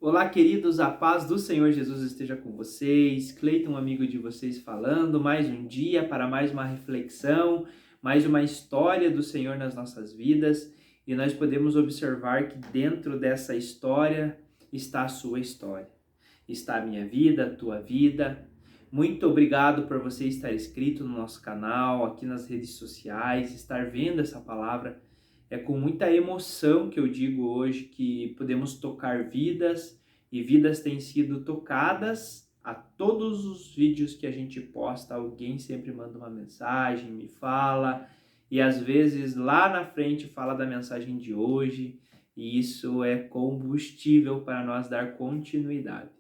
Olá, queridos, a paz do Senhor Jesus esteja com vocês. Cleiton, amigo de vocês, falando mais um dia para mais uma reflexão, mais uma história do Senhor nas nossas vidas. E nós podemos observar que dentro dessa história está a sua história. Está a minha vida, a tua vida. Muito obrigado por você estar inscrito no nosso canal, aqui nas redes sociais, estar vendo essa palavra. É com muita emoção que eu digo hoje que podemos tocar vidas e vidas têm sido tocadas. A todos os vídeos que a gente posta, alguém sempre manda uma mensagem, me fala, e às vezes lá na frente fala da mensagem de hoje, e isso é combustível para nós dar continuidade.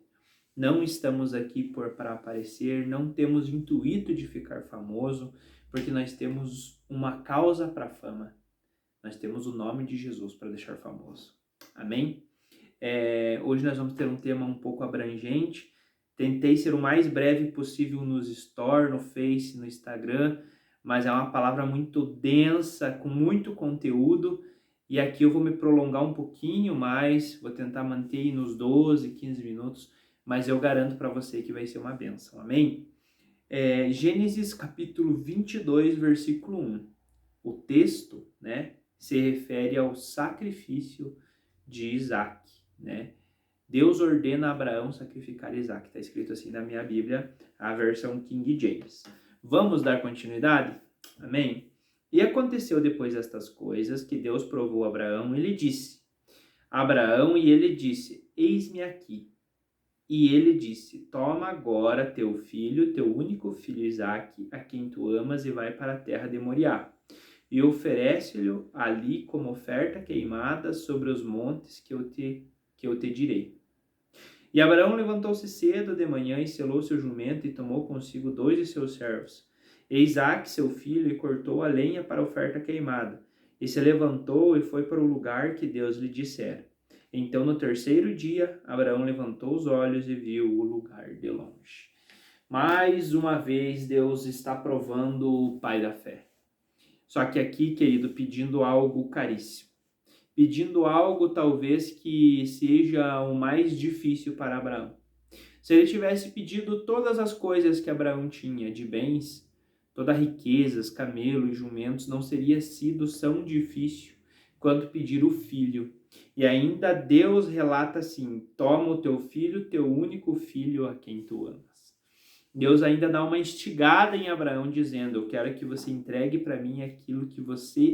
Não estamos aqui para aparecer, não temos intuito de ficar famoso, porque nós temos uma causa para a fama. Nós temos o nome de Jesus para deixar famoso. Amém? Hoje nós vamos ter um tema um pouco abrangente. Tentei ser o mais breve possível nos stories, no Face, no Instagram, mas é uma palavra muito densa, com muito conteúdo, e aqui eu vou me prolongar um pouquinho mais, vou tentar manter nos 12, 15 minutos, mas eu garanto para você que vai ser uma bênção. Amém? Gênesis capítulo 22, versículo 1. O texto, né, se refere ao sacrifício de Isaac, né? Deus ordena a Abraão sacrificar Isaac. Está escrito assim na minha Bíblia, a versão King James. Vamos dar continuidade? Amém? E aconteceu depois destas coisas que Deus provou a Abraão e lhe disse: Abraão, e ele disse: Eis-me aqui. E ele disse: Toma agora teu filho, teu único filho Isaque, a quem tu amas, e vai para a terra de Moriá. E oferece-lhe ali como oferta queimada sobre os montes que eu te direi. E Abraão levantou-se cedo de manhã e selou seu jumento e tomou consigo 2 de seus servos, e Isaque seu filho, e cortou a lenha para a oferta queimada. E se levantou e foi para o lugar que Deus lhe dissera. Então, no terceiro dia, Abraão levantou os olhos e viu o lugar de longe. Mais uma vez, Deus está provando o pai da fé. Só que aqui, querido, pedindo algo caríssimo. Pedindo algo talvez que seja o mais difícil para Abraão. Se ele tivesse pedido todas as coisas que Abraão tinha de bens, toda riquezas, camelos, jumentos, não seria sido tão difícil quanto pedir o filho. E ainda Deus relata assim: toma o teu filho, teu único filho a quem tu amas. Deus ainda dá uma instigada em Abraão, dizendo: eu quero que você entregue para mim aquilo que você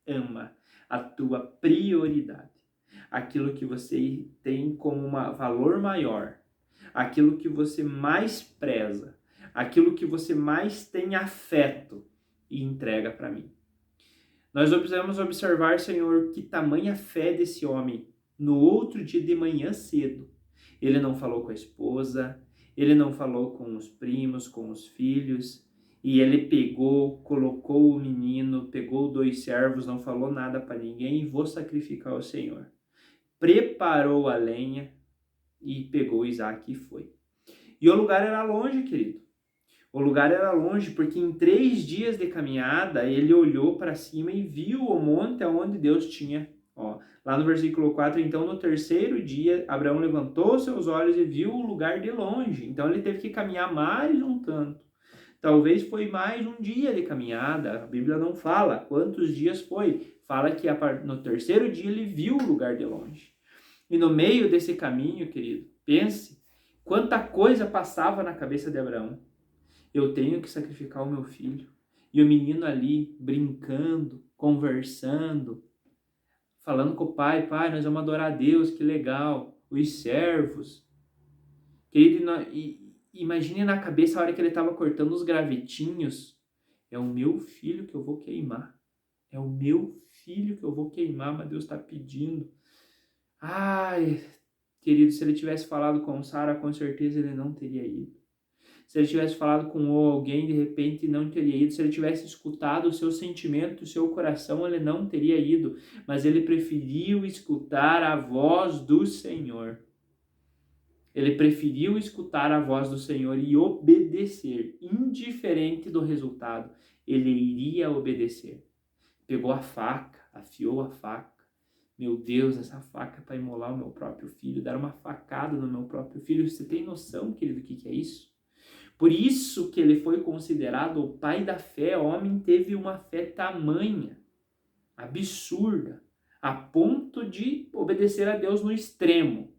ama, a tua prioridade, aquilo que você tem como um valor maior, aquilo que você mais preza, aquilo que você mais tem afeto, e entrega para mim. Nós precisamos observar, Senhor, que tamanha fé desse homem. No outro dia de manhã cedo, ele não falou com a esposa, ele não falou com os primos, com os filhos, e ele pegou, colocou o menino, pegou 2 servos, não falou nada para ninguém, e vou sacrificar o Senhor. Preparou a lenha e pegou Isaac e foi. E o lugar era longe, querido. O lugar era longe, porque em 3 dias de caminhada, ele olhou para cima e viu o monte onde Deus tinha. Lá no versículo 4, então no terceiro dia, Abraão levantou seus olhos e viu o lugar de longe. Então ele teve que caminhar mais um tanto. Talvez foi mais um dia de caminhada. A Bíblia não fala quantos dias foi. Fala que no terceiro dia ele viu o lugar de longe. E no meio desse caminho, querido, pense quanta coisa passava na cabeça de Abraão. Eu tenho que sacrificar o meu filho. E o menino ali, brincando, conversando, falando com o pai: pai, nós vamos adorar a Deus, que legal. Os servos. Querido, imagine na cabeça a hora que ele estava cortando os gravetinhos. É o meu filho que eu vou queimar. É o meu filho que eu vou queimar, mas Deus está pedindo. Ai, querido, se ele tivesse falado com Sara, com certeza ele não teria ido. Se ele tivesse falado com alguém, de repente não teria ido. Se ele tivesse escutado o seu sentimento, o seu coração, ele não teria ido. Mas ele preferiu escutar a voz do Senhor. Ele preferiu escutar a voz do Senhor e obedecer, indiferente do resultado. Ele iria obedecer. Pegou a faca, afiou a faca. Meu Deus, essa faca é para imolar o meu próprio filho, dar uma facada no meu próprio filho. Você tem noção, querido, do que é isso? Por isso que ele foi considerado o pai da fé. O homem teve uma fé tamanha, absurda, a ponto de obedecer a Deus no extremo.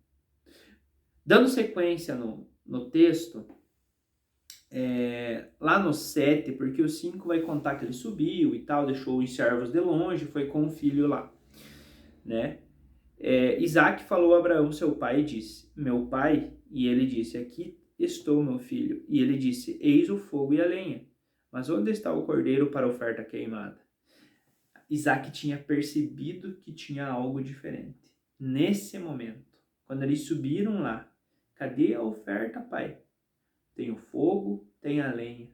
Dando sequência no texto, lá no 7, porque o 5 vai contar que ele subiu e tal, deixou os servos de longe, foi com o filho lá, né? Isaac falou a Abraão, seu pai, e disse, meu pai, e ele disse, aqui estou, meu filho. E ele disse, eis o fogo e a lenha, mas onde está o cordeiro para a oferta queimada? Isaac tinha percebido que tinha algo diferente. Nesse momento, quando eles subiram lá, cadê a oferta, pai? Tem o fogo, tem a lenha.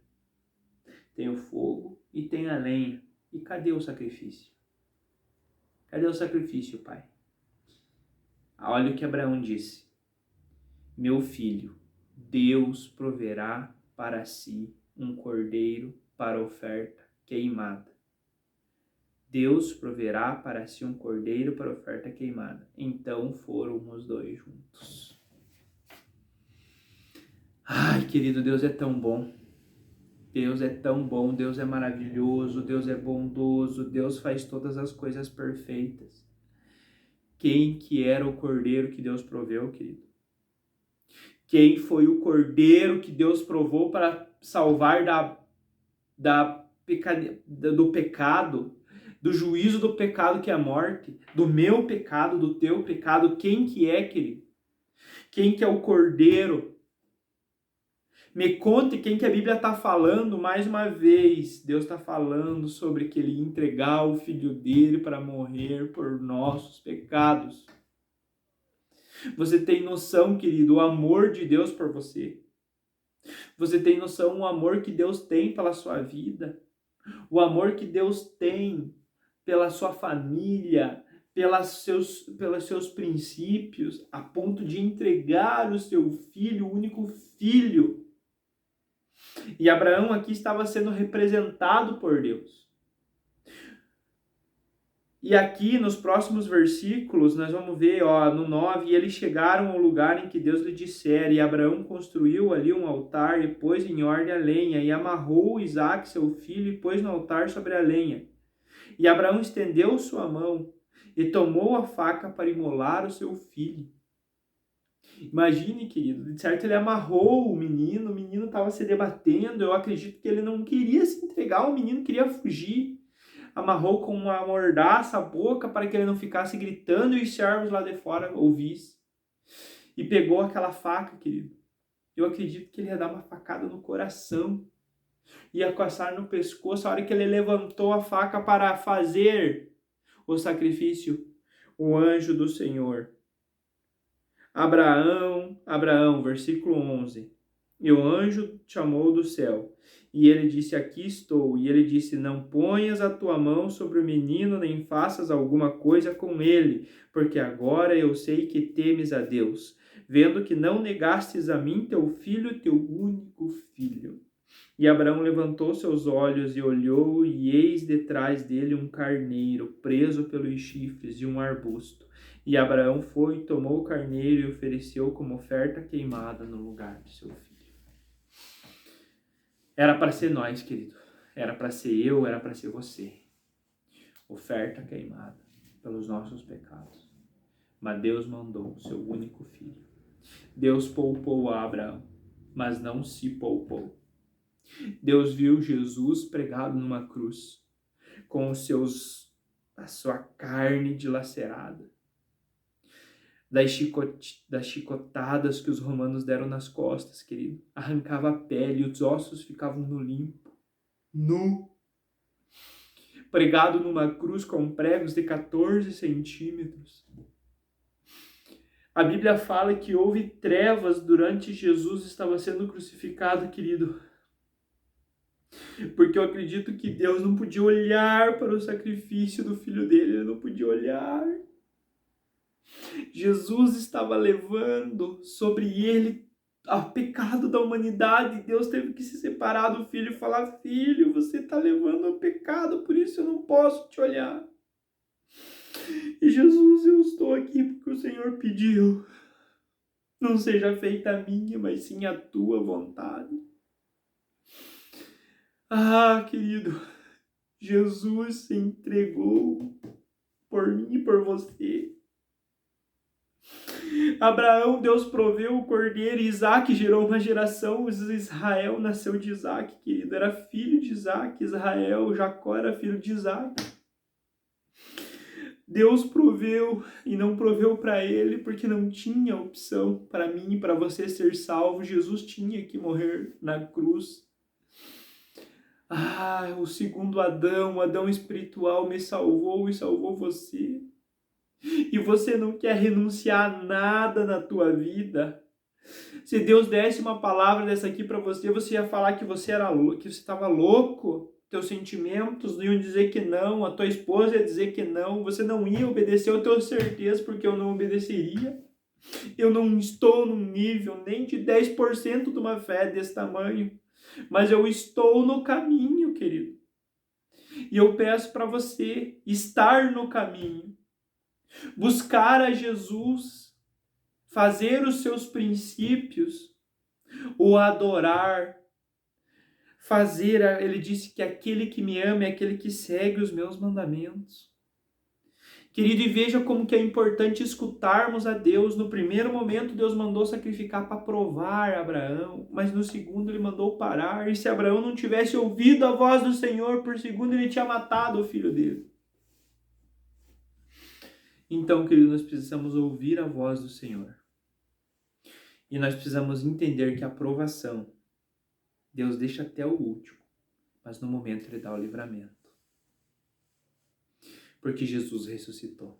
Tem o fogo e tem a lenha. E cadê o sacrifício? Cadê o sacrifício, pai? Olha o que Abraão disse. Meu filho, Deus proverá para si um cordeiro para oferta queimada. Deus proverá para si um cordeiro para oferta queimada. Então foram os dois juntos. Ai, querido, Deus é tão bom. Deus é tão bom, Deus é maravilhoso, Deus é bondoso, Deus faz todas as coisas perfeitas. Quem que era o cordeiro que Deus proveu, querido? Quem foi o cordeiro que Deus provou para salvar do pecado, do juízo do pecado que é a morte, do meu pecado, do teu pecado? Quem que é, querido? Quem que é o cordeiro? Me conte quem que a Bíblia está falando mais uma vez. Deus está falando sobre que ele ia entregar o filho dele para morrer por nossos pecados. Você tem noção, querido, o amor de Deus por você? Você tem noção o amor que Deus tem pela sua vida? O amor que Deus tem pela sua família, pelos seus princípios, a ponto de entregar o seu filho, o único filho. E Abraão aqui estava sendo representado por Deus. E aqui nos próximos versículos nós vamos ver, no 9, e eles chegaram ao lugar em que Deus lhe dissera, e Abraão construiu ali um altar e pôs em ordem a lenha, e amarrou Isaque, seu filho, e pôs no altar sobre a lenha. E Abraão estendeu sua mão e tomou a faca para imolar o seu filho. Imagine, querido, de certo ele amarrou o menino estava se debatendo, eu acredito que ele não queria se entregar, o menino queria fugir. Amarrou com uma mordaça a boca para que ele não ficasse gritando e os servos lá de fora ouvissem. E pegou aquela faca, querido. Eu acredito que ele ia dar uma facada no coração. Ia coçar no pescoço. A hora que ele levantou a faca para fazer o sacrifício, o anjo do Senhor. Abraão, versículo 11. E o anjo chamou do céu. E ele disse, aqui estou. E ele disse, não ponhas a tua mão sobre o menino, nem faças alguma coisa com ele, porque agora eu sei que temes a Deus, vendo que não negastes a mim teu filho, teu único filho. E Abraão levantou seus olhos e olhou, e eis detrás dele um carneiro, preso pelos chifres de um arbusto. E Abraão foi, tomou o carneiro e ofereceu como oferta queimada no lugar de seu filho. Era para ser nós, querido. Era para ser eu, era para ser você. Oferta queimada pelos nossos pecados. Mas Deus mandou o seu único filho. Deus poupou a Abraão, mas não se poupou. Deus viu Jesus pregado numa cruz, com a sua carne dilacerada, das chicotadas que os romanos deram nas costas, querido. Arrancava a pele, os ossos ficavam no limpo, nu. Pregado numa cruz com pregos de 14 centímetros. A Bíblia fala que houve trevas durante Jesus estava sendo crucificado, querido. Porque eu acredito que Deus não podia olhar para o sacrifício do filho dele, ele não podia olhar. Jesus estava levando sobre ele o pecado da humanidade. Deus teve que se separar do filho e falar, filho, você está levando o pecado, por isso eu não posso te olhar. E Jesus, eu estou aqui porque o Senhor pediu. Não seja feita a minha, mas sim a tua vontade. Ah, querido, Jesus se entregou por mim e por você. Abraão, Deus proveu o cordeiro, Isaac gerou uma geração, Israel nasceu de Isaac, querido, era filho de Isaac, Israel, Jacó era filho de Isaac. Deus proveu e não proveu para ele porque não tinha opção para mim e para você ser salvo. Jesus tinha que morrer na cruz. Ah, o segundo Adão, o Adão espiritual me salvou e salvou você. E você não quer renunciar a nada na tua vida. Se Deus desse uma palavra dessa aqui para você, você ia falar que você era louco, que você estava louco. Teus sentimentos iam dizer que não, a tua esposa ia dizer que não, você não ia obedecer, eu tenho certeza, porque eu não obedeceria. Eu não estou num nível nem de 10% de uma fé desse tamanho, mas eu estou no caminho, querido. E eu peço para você estar no caminho, buscar a Jesus, fazer os seus princípios, o adorar, ele disse que aquele que me ama é aquele que segue os meus mandamentos. Querido, e veja como que é importante escutarmos a Deus. No primeiro momento, Deus mandou sacrificar para provar Abraão, mas no segundo ele mandou parar. E se Abraão não tivesse ouvido a voz do Senhor, por segundo ele tinha matado o filho dele. Então, querido, nós precisamos ouvir a voz do Senhor. E nós precisamos entender que a aprovação, Deus deixa até o último, mas no momento ele dá o livramento. Porque Jesus ressuscitou.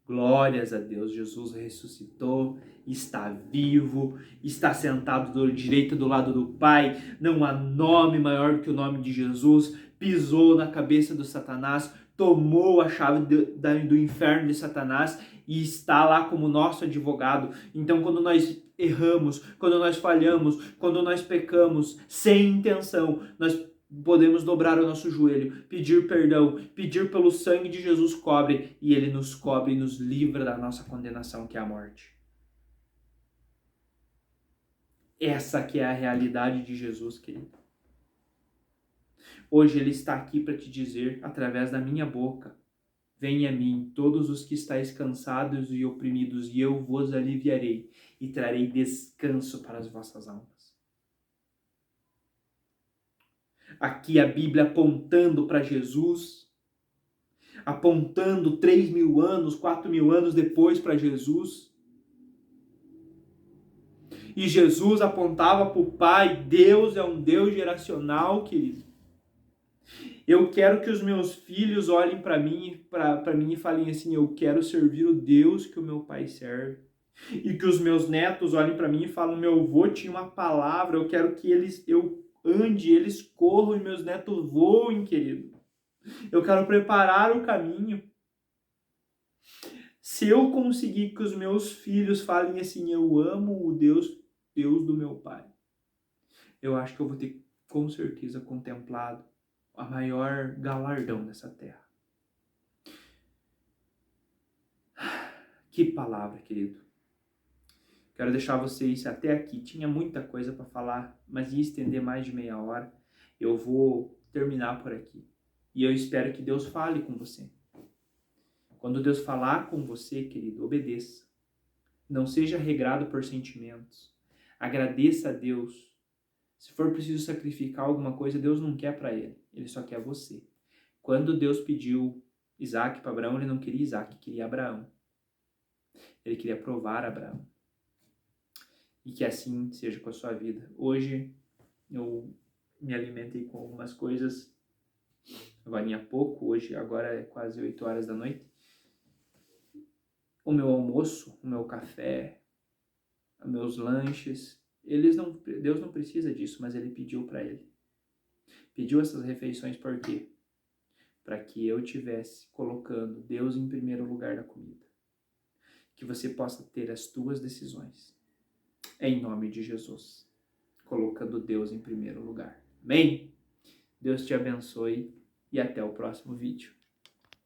Glórias a Deus, Jesus ressuscitou, está vivo, está sentado do direito do lado do Pai, não há nome maior do que o nome de Jesus, pisou na cabeça do Satanás, tomou a chave do inferno de Satanás e está lá como nosso advogado. Então, quando nós erramos, quando nós falhamos, quando nós pecamos sem intenção, nós podemos dobrar o nosso joelho, pedir perdão, pedir pelo sangue de Jesus cobre, e ele nos cobre e nos livra da nossa condenação, que é a morte. Essa que é a realidade de Jesus, querido. Hoje ele está aqui para te dizer, através da minha boca, venha a mim, todos os que estáis cansados e oprimidos, e eu vos aliviarei, e trarei descanso para as vossas almas. Aqui a Bíblia apontando para Jesus, apontando 3.000 anos, 4.000 anos depois para Jesus. E Jesus apontava para o Pai. Deus é um Deus geracional, querido. Eu quero que os meus filhos olhem para mim e falem assim, eu quero servir o Deus que o meu pai serve. E que os meus netos olhem para mim e falem, meu avô tinha uma palavra, eu quero que eu ande, eles corram e meus netos voem, querido. Eu quero preparar o caminho. Se eu conseguir que os meus filhos falem assim, eu amo o Deus do meu pai, eu acho que eu vou ter, com certeza, contemplado a maior galardão dessa terra. Que palavra, querido. Quero deixar vocês até aqui. Tinha muita coisa para falar, mas ia estender mais de meia hora. Eu vou terminar por aqui. E eu espero que Deus fale com você. Quando Deus falar com você, querido, obedeça. Não seja regrado por sentimentos. Agradeça a Deus. Se for preciso sacrificar alguma coisa, Deus não quer para ele. Ele só quer você. Quando Deus pediu Isaac para Abraão, ele não queria Isaac, queria Abraão. Ele queria provar Abraão. E que assim seja com a sua vida. Hoje eu me alimentei com algumas coisas. Agora há pouco, agora é quase 8 horas da noite. O meu almoço, o meu café, os meus lanches, Deus não precisa disso, mas ele pediu para ele. Pediu essas refeições por quê? Para que eu estivesse colocando Deus em primeiro lugar da comida. Que você possa ter as tuas decisões. Em nome de Jesus. Colocando Deus em primeiro lugar. Amém? Deus te abençoe e até o próximo vídeo.